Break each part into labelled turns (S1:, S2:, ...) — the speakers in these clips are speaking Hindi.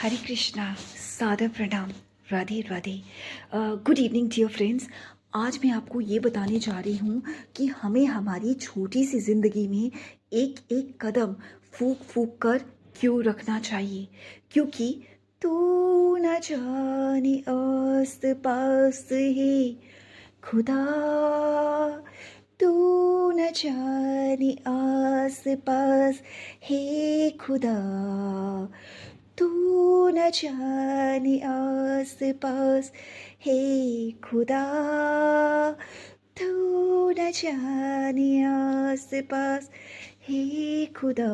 S1: हरे कृष्णा, सादर प्रणाम, Radhe Radhe. Good evening dear friends. आज मैं आपको ये बताने जा रही हूँ कि हमें हमारी छोटी सी ज़िंदगी में एक एक कदम फूंक फूंक कर क्यों रखना चाहिए, क्योंकि तू न जाने आस पास है खुदा, तू न जाने आस पास है खुदा, तू न जाने आस पास है खुदा, तू न जाने आस पास हे खुदा.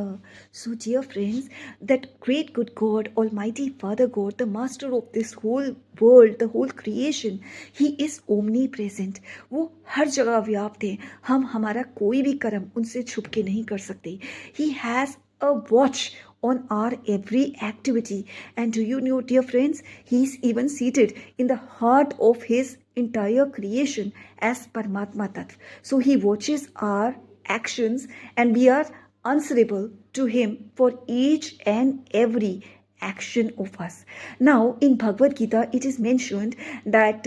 S1: So dear friends, that great good God, Almighty Father God, the master of this whole world, the whole creation, He is omnipresent. वो हर जगह व्याप्त है. हम हमारा कोई भी कर्म उनसे छुप के नहीं कर सकते. He has a watch on our every activity. And do you know, dear friends, He is even seated in the heart of His entire creation as Paramatma Tattva. So He watches our actions and we are answerable to Him for each and every action of us. Now in Bhagavad Gita it is mentioned that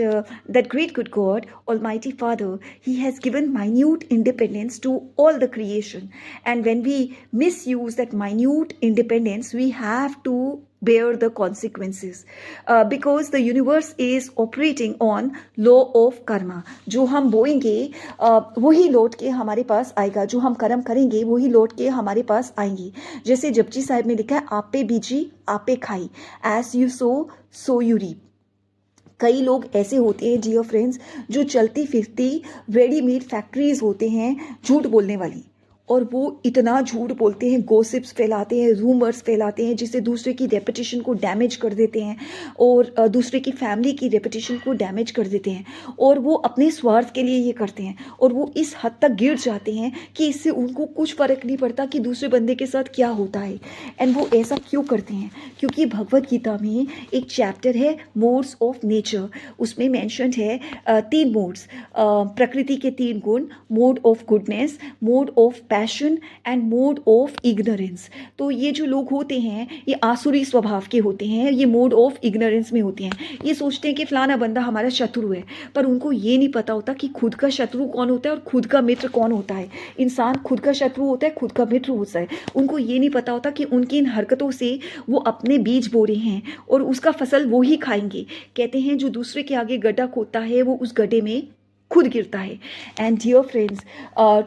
S1: that great good God, Almighty Father, He has given minute independence to all the creation, and when we misuse that minute independence we have to bear the consequences because the universe is operating on law of karma. जो हम बोएंगे वही लौट के हमारे पास आएगा, जो हम कर्म करेंगे वही लौट के हमारे पास आएंगी. जैसे जपजी साहिब में लिखा है, आप पे बीजी आप पे खाई, as you sow you reap. कई लोग ऐसे होते हैं डियर फ्रेंड्स जो चलती फिरती रेडीमेड फैक्ट्रीज होते हैं झूठ बोलने वाली, और वो इतना झूठ बोलते हैं, गॉसिप्स फैलाते हैं, रूमर्स फैलाते हैं, जिससे दूसरे की रेपुटेशन को डैमेज कर देते हैं और दूसरे की फैमिली की रेपुटेशन को डैमेज कर देते हैं. और वो अपने स्वार्थ के लिए ये करते हैं और वो इस हद तक गिर जाते हैं कि इससे उनको कुछ फ़र्क नहीं पड़ता कि दूसरे बंदे के साथ क्या होता है. एंड वो ऐसा क्यों करते हैं? क्योंकि भगवद गीता में एक चैप्टर है मोड्स ऑफ नेचर. उसमें मैंशनड है 3 मोड्स, प्रकृति के 3 गुण, mode of goodness, mode of passion and mode of ignorance. तो ये जो लोग होते हैं ये आसुरी स्वभाव के होते हैं, ये मोड ऑफ इग्नोरेंस में होते हैं. ये सोचते हैं कि फलाना बंदा हमारा शत्रु है, पर उनको ये नहीं पता होता कि खुद का शत्रु कौन होता है और खुद का मित्र कौन होता है. इंसान खुद का शत्रु होता है, खुद का मित्र होता है. उनको ये नहीं पता होता कि उनकी इन हरकतों से वो अपने बीज बो रहे हैं और उसका फसल वो ही खाएंगे. कहते हैं जो दूसरे के आगे गड्ढा खोदता है वो उस गड्ढे में खुद गिरता है. And dear friends,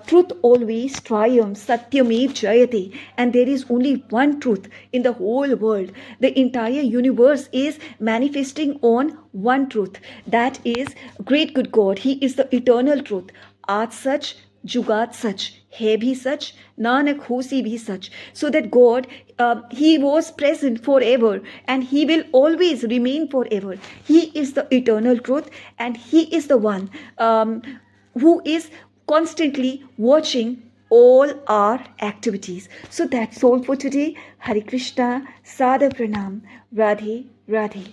S1: truth always triumph, सत्यमेव जयते, and there is only one truth in the whole world. The entire universe is manifesting on one truth, that is great good God. He is the eternal truth. आज सच, जुगात सच, है भी सच, नानक होसी भी सच. So that God, He was present forever and He will always remain forever. He is the eternal truth and He is the one who is constantly watching all our activities. So that's all for today. Hare Krishna, Sadha Pranam, Radhe Radhe.